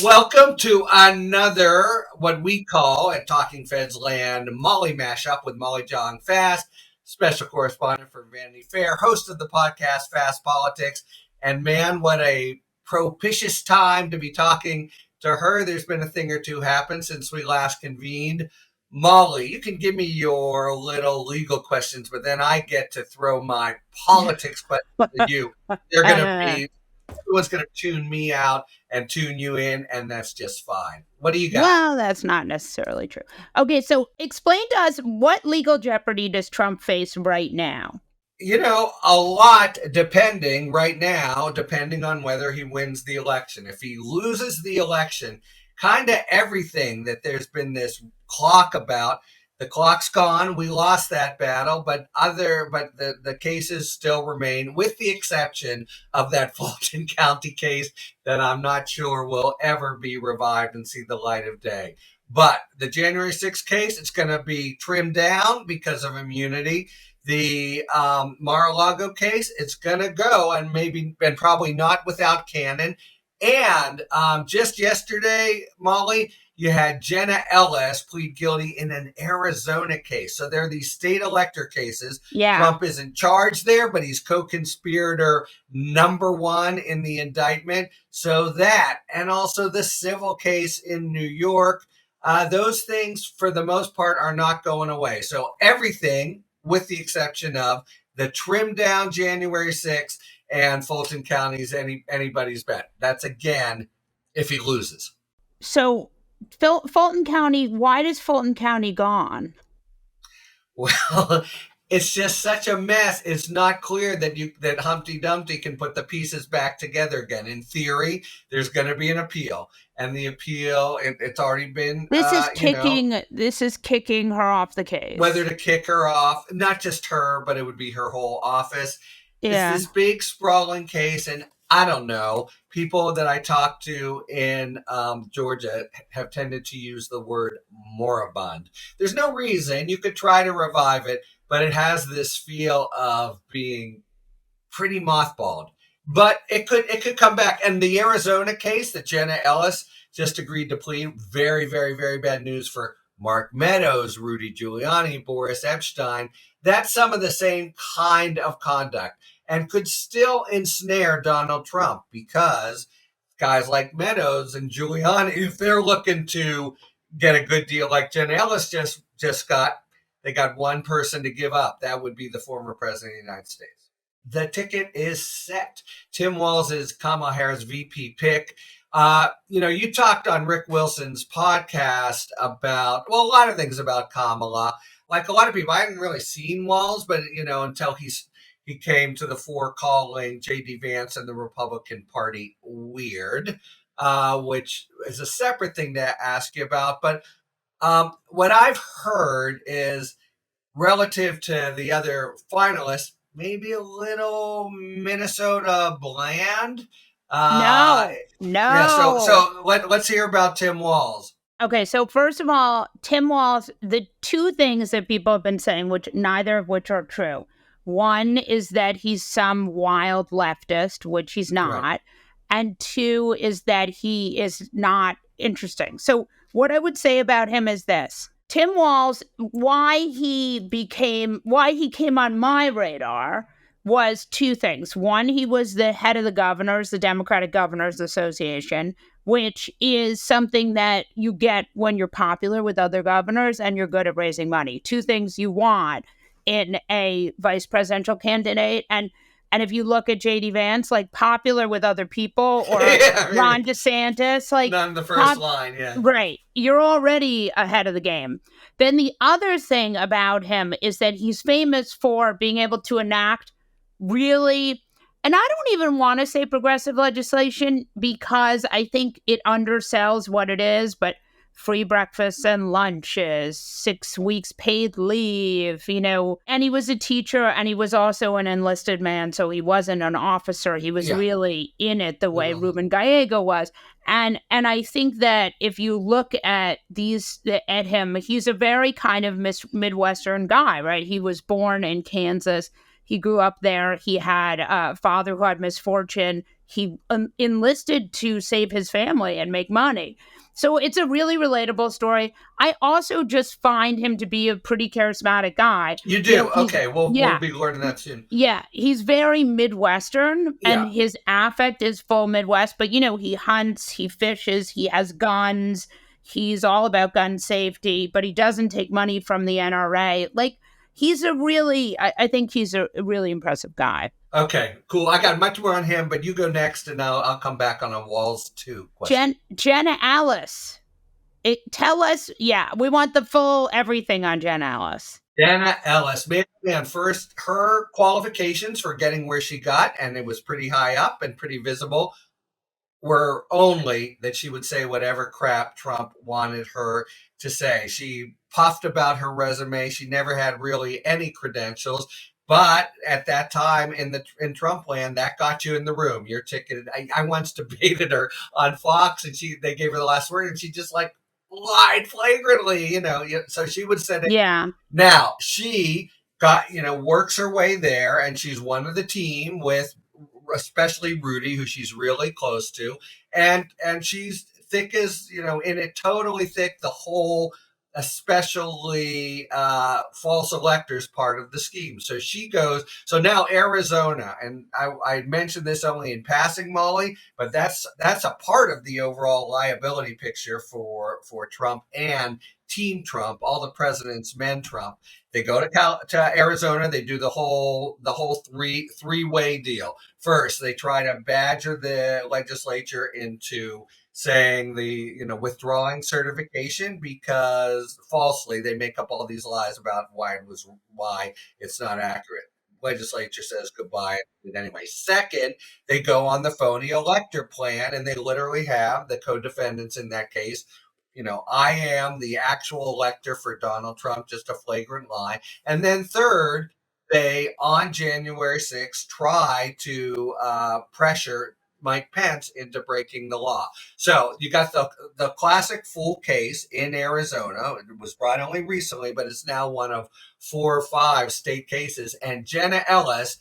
Welcome to another, what we call at Talking Feds Land, Molly Mashup with Molly John Fast, special correspondent for Vanity Fair, host of the podcast Fast Politics. And man, what a propitious time to be talking to her. There's been a thing or two happen since we last convened. Molly, you can give me your little legal questions, but then I get to throw my politics questions at you. They're going to be, everyone's going to tune me out and tune you in, and that's just fine. What do you got? Well, that's not necessarily true. Okay, so explain to us, what legal jeopardy does Trump face right now? You know, a lot depending on whether he wins the election. If he loses the election, kind of everything that there's been this clock about, the clock's gone. We lost that battle, but the cases still remain, with the exception of that Fulton County case that I'm not sure will ever be revived and see the light of day. But the January 6th case, it's going to be trimmed down because of immunity. The Mar-a-Lago case, it's going to go, and probably not without Cannon. And just yesterday, Molly, you had Jenna Ellis plead guilty in an Arizona case. So there are these state elector cases. Yeah. Trump is in charge there, but he's co-conspirator number one in the indictment. So that, and also the civil case in New York, those things, for the most part, are not going away. So everything, with the exception of the trimmed down January 6th and Fulton County's anybody's bet. That's, again, if he loses. So Fulton County, why does Fulton County gone? Well, it's just such a mess. It's not clear that Humpty Dumpty can put the pieces back together again. In theory, there's going to be an appeal, and the appeal, it's already been. This is kicking her off the case. Whether to kick her off, not just her, but it would be her whole office. Yeah. It's this big sprawling case, and I don't know. People that I talk to in Georgia have tended to use the word moribund. There's no reason. You could try to revive it, but it has this feel of being pretty mothballed. But it could come back. And the Arizona case that Jenna Ellis just agreed to plead, very, very, very bad news for Mark Meadows, Rudy Giuliani, Boris Epstein. That's some of the same kind of conduct, and could still ensnare Donald Trump, because guys like Meadows and Giuliani, if they're looking to get a good deal like Jenna Ellis just got, they got one person to give up. That would be the former president of the United States. The ticket is set. Tim Walz is Kamala Harris VP pick. You talked on Rick Wilson's podcast about, a lot of things about Kamala. Like a lot of people, I hadn't really seen Walz, but, until he came to the fore calling J.D. Vance and the Republican Party weird, which is a separate thing to ask you about. But what I've heard is, relative to the other finalists, maybe a little Minnesota bland. No. Yeah, so let's hear about Tim Walz. Okay, so first of all, Tim Walz, the two things that people have been saying, which neither of which are true. One is that he's some wild leftist, which he's not. Right. And two is that he is not interesting. So what I would say about him is this. Tim Walz, why he came on my radar was two things. One, he was the head of the Democratic Governors Association, which is something that you get when you're popular with other governors and you're good at raising money. Two things you want in a vice presidential candidate. And if you look at J.D. Vance, like popular with other people, or Ron DeSantis, like not in the first line, yeah. Right. You're already ahead of the game. Then the other thing about him is that he's famous for being able to enact really, and I don't even want to say progressive legislation because I think it undersells what it is, but free breakfasts and lunches, 6 weeks paid leave, and he was a teacher and he was also an enlisted man. So he wasn't an officer. He was really in it the way Ruben Gallego was. And I think that if you look at him, he's a very kind of Midwestern guy, right? He was born in Kansas. He grew up there. He had a father who had misfortune he enlisted to save his family and make money. So it's a really relatable story. I also just find him to be a pretty charismatic guy. You You know, do? Okay, we'll yeah, be learning that soon. yeah, he's very Midwestern, and Yeah. his affect is full Midwest. But he hunts, he fishes, he has guns. He's all about gun safety, but he doesn't take money from the NRA. Like, he's a really, I think he's a really impressive guy. Okay, cool. I got much more on him, but you go next, and I'll come back on a Walz 2 question. Jenna Ellis. Tell us, yeah, we want the full everything on Jenna Ellis. Jenna Ellis, man, first, her qualifications for getting where she got, and it was pretty high up and pretty visible, were only that she would say whatever crap Trump wanted her to say. She puffed about her resume. She never had really any credentials. But at that time in Trump land, that got you in the room. You're ticketed. I once debated her on Fox, and they gave her the last word, and she just like lied flagrantly. So she would say, Yeah. Now she works her way there, and she's one of the team with especially Rudy, who she's really close to, and she's thick as in it, totally thick. The whole, especially false electors part of the scheme. So she goes. So now Arizona, and I mentioned this only in passing, Molly, but that's a part of the overall liability picture for Trump and Team Trump, all the president's men Trump. They go to Arizona. They do the whole three-way deal. First, they try to badger the legislature into saying withdrawing certification, because falsely they make up all these lies about why it's not accurate. Legislature says goodbye. Anyway, second, they go on the phony elector plan, and they literally have the co-defendants in that case. I am the actual elector for Donald Trump, just a flagrant lie. And then third, they, on January 6th, try to pressure Mike Pence into breaking the law. So you got the classic full case in Arizona. It was brought only recently, but it's now one of 4 or 5 state cases. And Jenna Ellis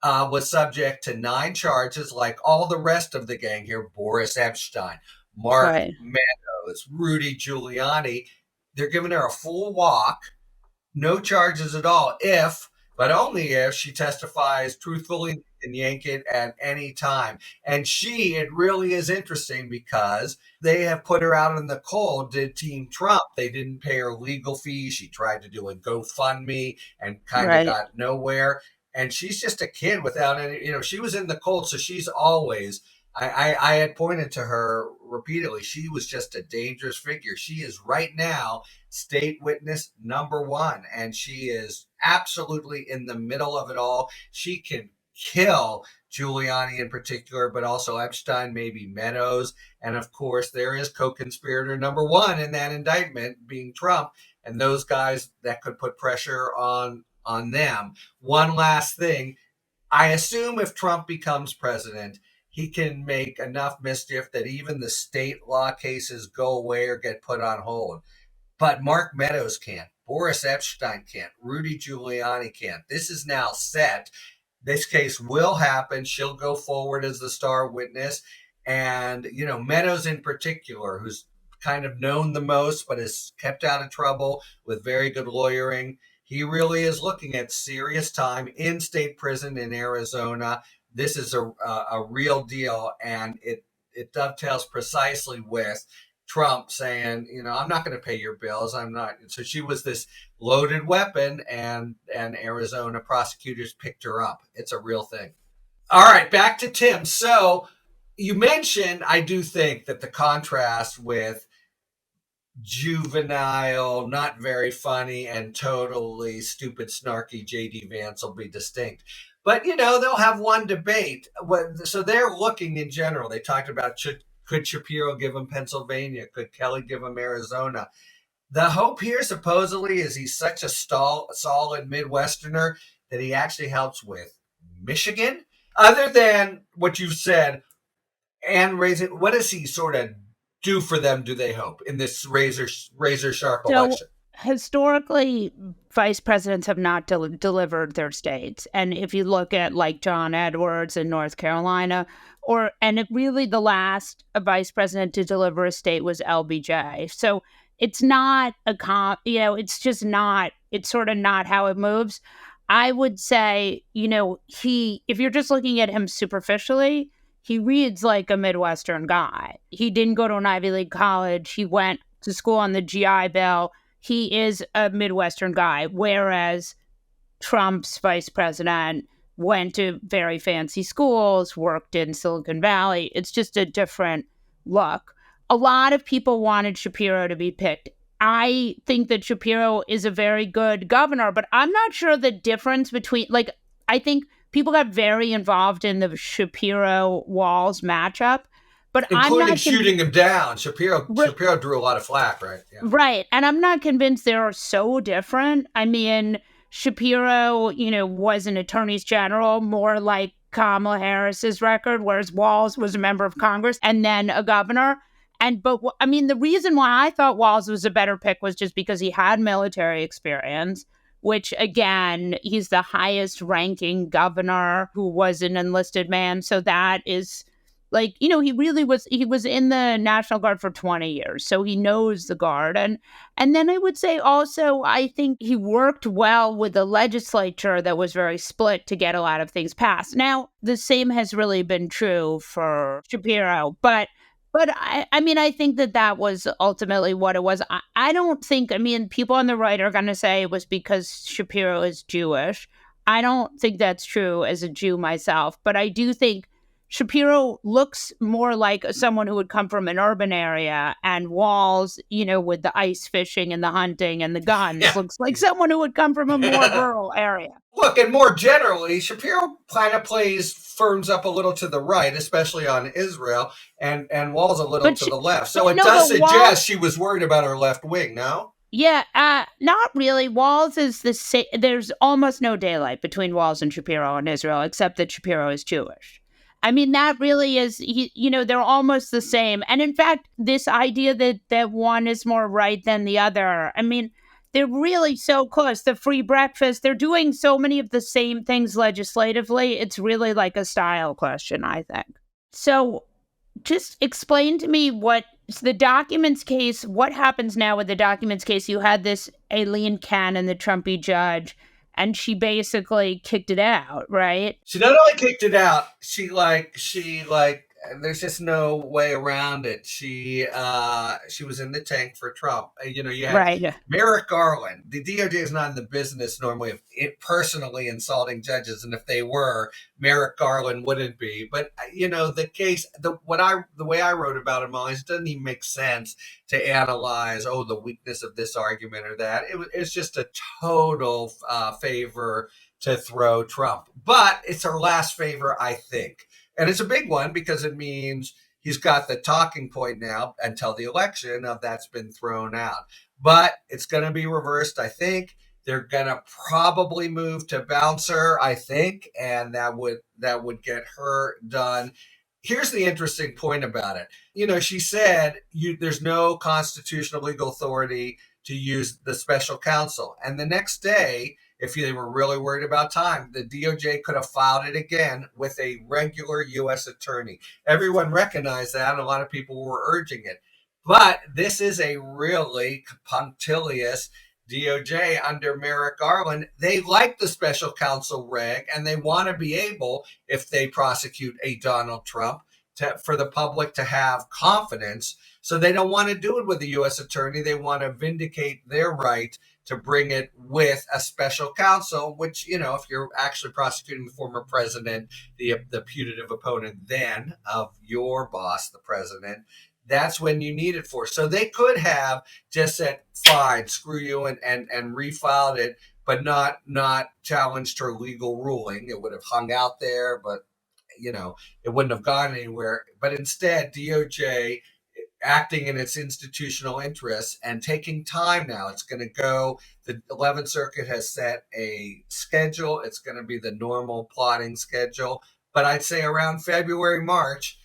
was subject to 9 charges, like all the rest of the gang here: Boris Epshteyn, Mark Right. Meadows, Rudy Giuliani. They're giving her a full walk, no charges at all, but only if she testifies truthfully and yank it at any time. And it really is interesting, because they have put her out in the cold, did Team Trump. They didn't pay her legal fees. She tried to do a GoFundMe and kind of got nowhere. And she's just a kid without any, she was in the cold. So she's always, I had pointed to her repeatedly, she was just a dangerous figure. She is right now state witness number 1, and she is absolutely in the middle of it all. She can kill Giuliani in particular, but also Epstein, maybe Meadows. And of course, there is co-conspirator number 1 in that indictment, being Trump, and those guys that could put pressure on them. One last thing. I assume if Trump becomes president, he can make enough mischief that even the state law cases go away or get put on hold. But Mark Meadows can't. Boris Epshteyn can't. Rudy Giuliani can't. This is now set. This case will happen. She'll go forward as the star witness. And, Meadows in particular, who's kind of known the most, but is kept out of trouble with very good lawyering. He really is looking at serious time in state prison in Arizona. This is a real deal, and it dovetails precisely with Trump saying, I'm not going to pay your bills. I'm not. So she was this loaded weapon, and Arizona prosecutors picked her up. It's a real thing. All right, back to Tim. So you mentioned, I do think that the contrast with juvenile, not very funny, and totally stupid, snarky JD Vance will be distinct. But, they'll have one debate. So they're looking in general. They talked about, could Shapiro give him Pennsylvania? Could Kelly give him Arizona? The hope here, supposedly, is he's such a solid Midwesterner that he actually helps with Michigan. Other than what you've said, and raising, what does he sort of do for them, do they hope, in this razor sharp election? Historically, vice presidents have not delivered their states. And if you look at like John Edwards in North Carolina, really the last vice president to deliver a state was LBJ. So it's not it's just not, it's sort of not how it moves. I would say, if you're just looking at him superficially, he reads like a Midwestern guy. He didn't go to an Ivy League college. He went to school on the GI Bill. He is a Midwestern guy, whereas Trump's vice president went to very fancy schools, worked in Silicon Valley. It's just a different look. A lot of people wanted Shapiro to be picked. I think that Shapiro is a very good governor, but I'm not sure the difference between, I think people got very involved in the Shapiro-Walz matchup, but I'm including not shooting him down. Shapiro drew a lot of flack, right? Yeah. Right. And I'm not convinced they're so different. I mean, Shapiro, was an attorney general, more like Kamala Harris's record, whereas Walz was a member of Congress and then a governor. The reason why I thought Walz was a better pick was just because he had military experience, which, again, he's the highest ranking governor who was an enlisted man. So that is he was in the National Guard for 20 years. So he knows the Guard. And then I would say also, I think he worked well with the legislature that was very split to get a lot of things passed. Now, the same has really been true for Shapiro, but I think that was ultimately what it was. I don't think, people on the right are going to say it was because Shapiro is Jewish. I don't think that's true as a Jew myself, but I do think Shapiro looks more like someone who would come from an urban area, and Walz, with the ice fishing and the hunting and the guns, looks like someone who would come from a more rural area. Look, and more generally, Shapiro kind of firms up a little to the right, especially on Israel, and Walz a little to the left. So it does suggest she was worried about her left wing, no? Yeah, not really. Walz is the same. There's almost no daylight between Walz and Shapiro in Israel, except that Shapiro is Jewish. That really is, they're almost the same. And in fact, this idea that one is more right than the other, they're really so close. The free breakfast, they're doing so many of the same things legislatively. It's really like a style question, I think. So just explain to me the documents case, what happens now with the documents case? You had this Aileen Cannon, the Trumpy judge, and she basically kicked it out, right? She not only kicked it out, she there's just no way around it. She was in the tank for Trump. You had Merrick Garland. The DOJ is not in the business normally of personally insulting judges, and if they were, Merrick Garland wouldn't be. But the case, the way I wrote about it, Molly, it doesn't even make sense to analyze the weakness of this argument or that. It's just a total favor to throw Trump, but it's her last favor, I think. And it's a big one because it means he's got the talking point now until the election of that's been thrown out. But it's going to be reversed, I think. They're going to probably move to bouncer, I think, and that would get her done. Here's the interesting point about it. She said there's no constitutional legal authority to use the special counsel. And the next day, if they were really worried about time, the DOJ could have filed it again with a regular U.S. attorney. Everyone recognized that, and a lot of people were urging it. But this is a really punctilious DOJ under Merrick Garland. They like the special counsel reg, and they want to be able, if they prosecute a Donald Trump, for the public to have confidence. So they don't want to do it with the U.S. attorney. They want to vindicate their right to bring it with a special counsel, which, if you're actually prosecuting the former president, the putative opponent then of your boss, the president, that's when you need it for. So they could have just said, fine, screw you, and refiled it, but not challenged her legal ruling. It would have hung out there, but, it wouldn't have gone anywhere. But instead, DOJ acting in its institutional interests and taking time now. It's going to go, the 11th Circuit has set a schedule. It's going to be the normal plotting schedule. But I'd say around February, March,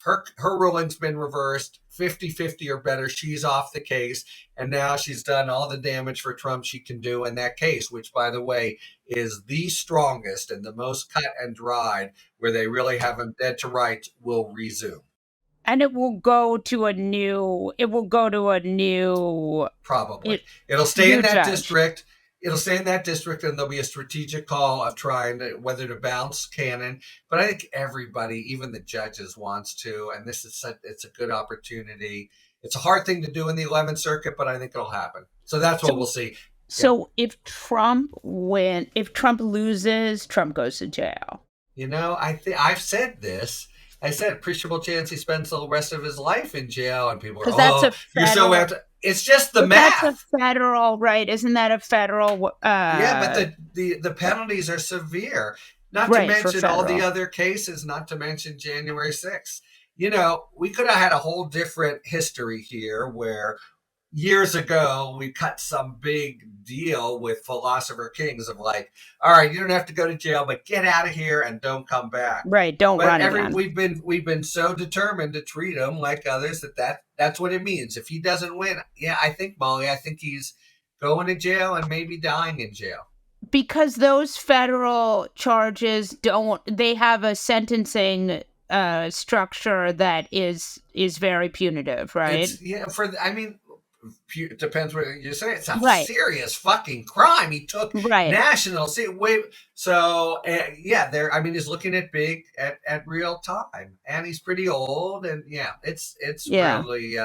her ruling's been reversed 50-50 or better. She's off the case. And now she's done all the damage for Trump she can do in that case, which, by the way, is the strongest and the most cut and dried, where they really have him dead to rights, will resume. And it will go to a new. Probably. It'll stay in that judge. district. It'll stay in that district, and there'll be a strategic call of trying to whether to bounce Cannon. But I think everybody, even the judges, wants to. And it's a good opportunity. It's a hard thing to do in the 11th Circuit, but I think it'll happen. So that's what we'll see. So if Trump loses, Trump goes to jail. I've said this. I said appreciable chance he spends the rest of his life in jail, and people are, you're so after. It's just the math. That's a federal, right? Isn't that a federal? Yeah, but the penalties are severe. Not to mention all the other cases. Not to mention January 6th. We could have had a whole different history here, where years ago we cut some big deal with philosopher kings of like, all right, you don't have to go to jail, but get out of here and don't come back. Right, don't run again. We've been so determined to treat him like others that's what it means. If he doesn't win, I think he's going to jail and maybe dying in jail. Because those federal charges they have a sentencing structure that is very punitive, right? It depends what you say. It's a serious fucking crime. He took national. So he's looking at at real time, and he's pretty old, and it's really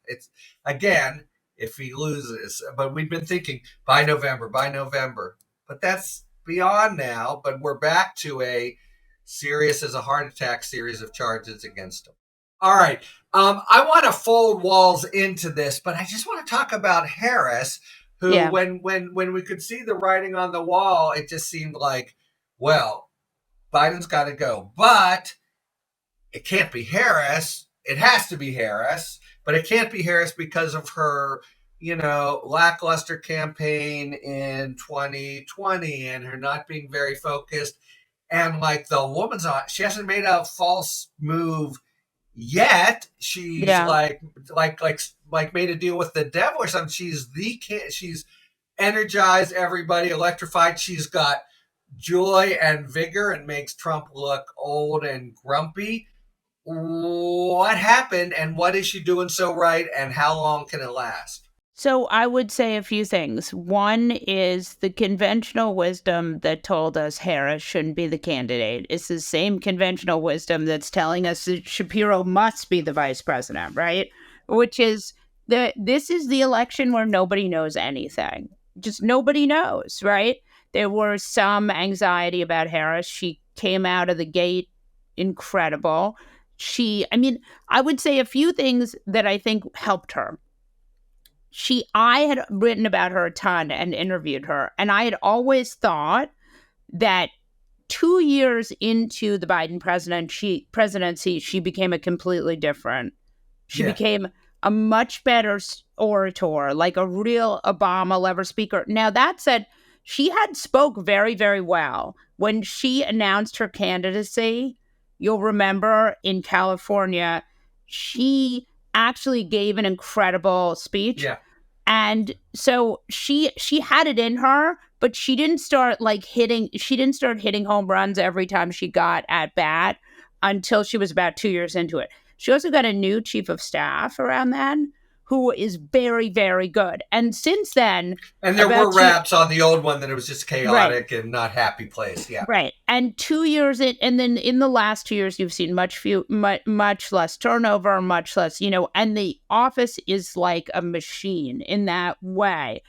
it's again if he loses. But we've been thinking by November, but that's beyond now. But we're back to a serious as a heart attack series of charges against him. All right. I want to fold Walz into this, but I just want to talk about Harris, who, when we could see the writing on the wall, it just seemed like, well, Biden's got to go. But it can't be Harris. It has to be Harris, but it can't be Harris because of her, lackluster campaign in 2020 and her not being very focused. And like the woman's she hasn't made a false move yet. She's like made a deal with the devil or something. She's energized everybody, electrified. She's got joy and vigor and makes Trump look old and grumpy. What happened, and what is she doing so right, and how long can it last? So I would say a few things. One is the conventional wisdom that told us Harris shouldn't be the candidate. It's the same conventional wisdom that's telling us that Shapiro must be the vice president, right? Which is this is the election where nobody knows anything. Just nobody knows, right? There was some anxiety about Harris. She came out of the gate incredible. I would say a few things that I think helped her. I had written about her a ton and interviewed her, and I had always thought that 2 years into the Biden presidency, she became a completely different. She became a much better orator, like a real Obama-level speaker. Now, that said, she had spoke very, very well. When she announced her candidacy, you'll remember in California, she actually gave an incredible speech. Yeah. And so she had it in her, but she didn't start hitting home runs every time she got at bat until she was about 2 years into it. She also got a new chief of staff around then who is very, very good. And since then... And there were raps on the old one that it was just chaotic and not happy place. Yeah. Right. And 2 years in, and then in the last 2 years, you've seen much less turnover, much less, and the office is like a machine in that way.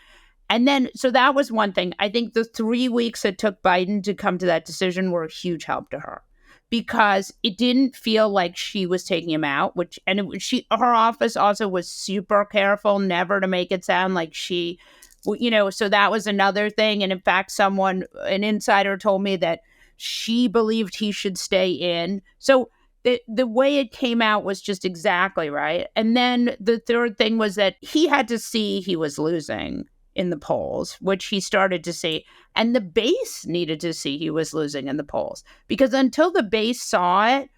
And then, so that was one thing. I think the 3 weeks it took Biden to come to that decision were a huge help to her, because it didn't feel like she was taking him out, her office also was super careful never to make it sound like she, so that was another thing. And in fact, an insider told me that she believed he should stay in. So the way it came out was just exactly right. And then the third thing was that he had to see he was losing in the polls, which he started to see. And the base needed to see he was losing in the polls, because until the base saw it,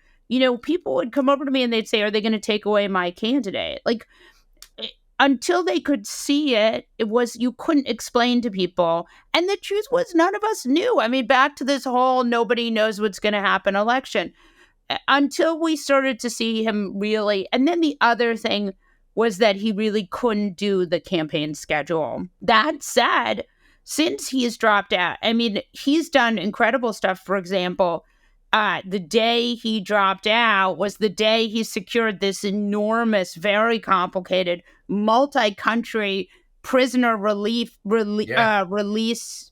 people would come over to me and they'd say, are they going to take away my candidate? Like, until they could see it, you couldn't explain to people. And the truth was, none of us knew. I mean, back to this whole nobody knows what's going to happen election, until we started to see him really. And then the other thing was that he really couldn't do the campaign schedule. That said, since he's dropped out, I mean, he's done incredible stuff. For example, the day he dropped out was the day he secured this enormous, very complicated, multi-country prisoner release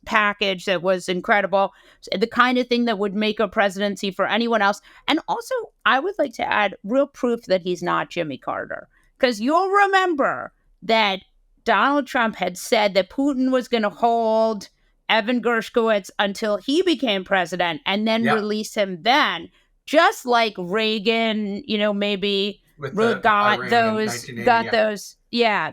package that was incredible. The kind of thing that would make a presidency for anyone else. And also, I would like to add real proof that he's not Jimmy Carter. Because you'll remember that Donald Trump had said that Putin was going to hold Evan Gershkovich until he became president and then release him then, just like Reagan, maybe got those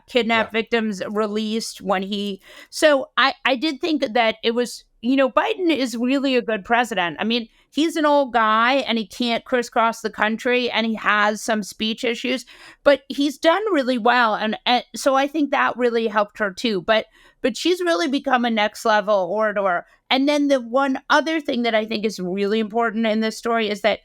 kidnapped victims released when he. So I did think that it was, Biden is really a good president. I mean, he's an old guy and he can't crisscross the country and he has some speech issues, but he's done really well. And so I think that really helped her too. But she's really become a next level orator. And then the one other thing that I think is really important in this story is that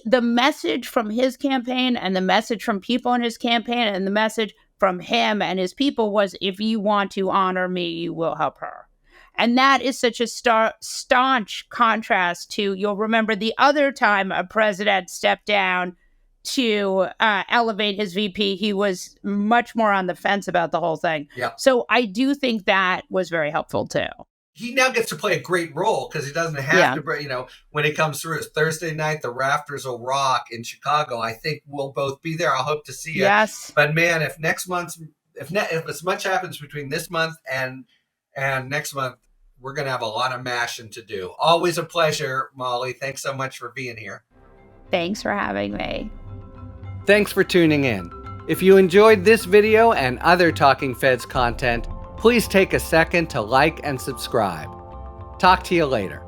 the message from his campaign and the message from people in his campaign and the message from him and his people was, if you want to honor me, you will help her. And that is such a staunch contrast to, you'll remember the other time a president stepped down to elevate his VP, he was much more on the fence about the whole thing. Yeah. So I do think that was very helpful too. He now gets to play a great role because he doesn't have to, when he comes through. It's Thursday night, the Rafters will rock in Chicago. I think we'll both be there. I'll hope to see you. Yes. But man, if as much happens between this month and next month, we're going to have a lot of mashing to do. Always a pleasure, Molly. Thanks so much for being here. Thanks for having me. Thanks for tuning in. If you enjoyed this video and other Talking Feds content, please take a second to like and subscribe. Talk to you later.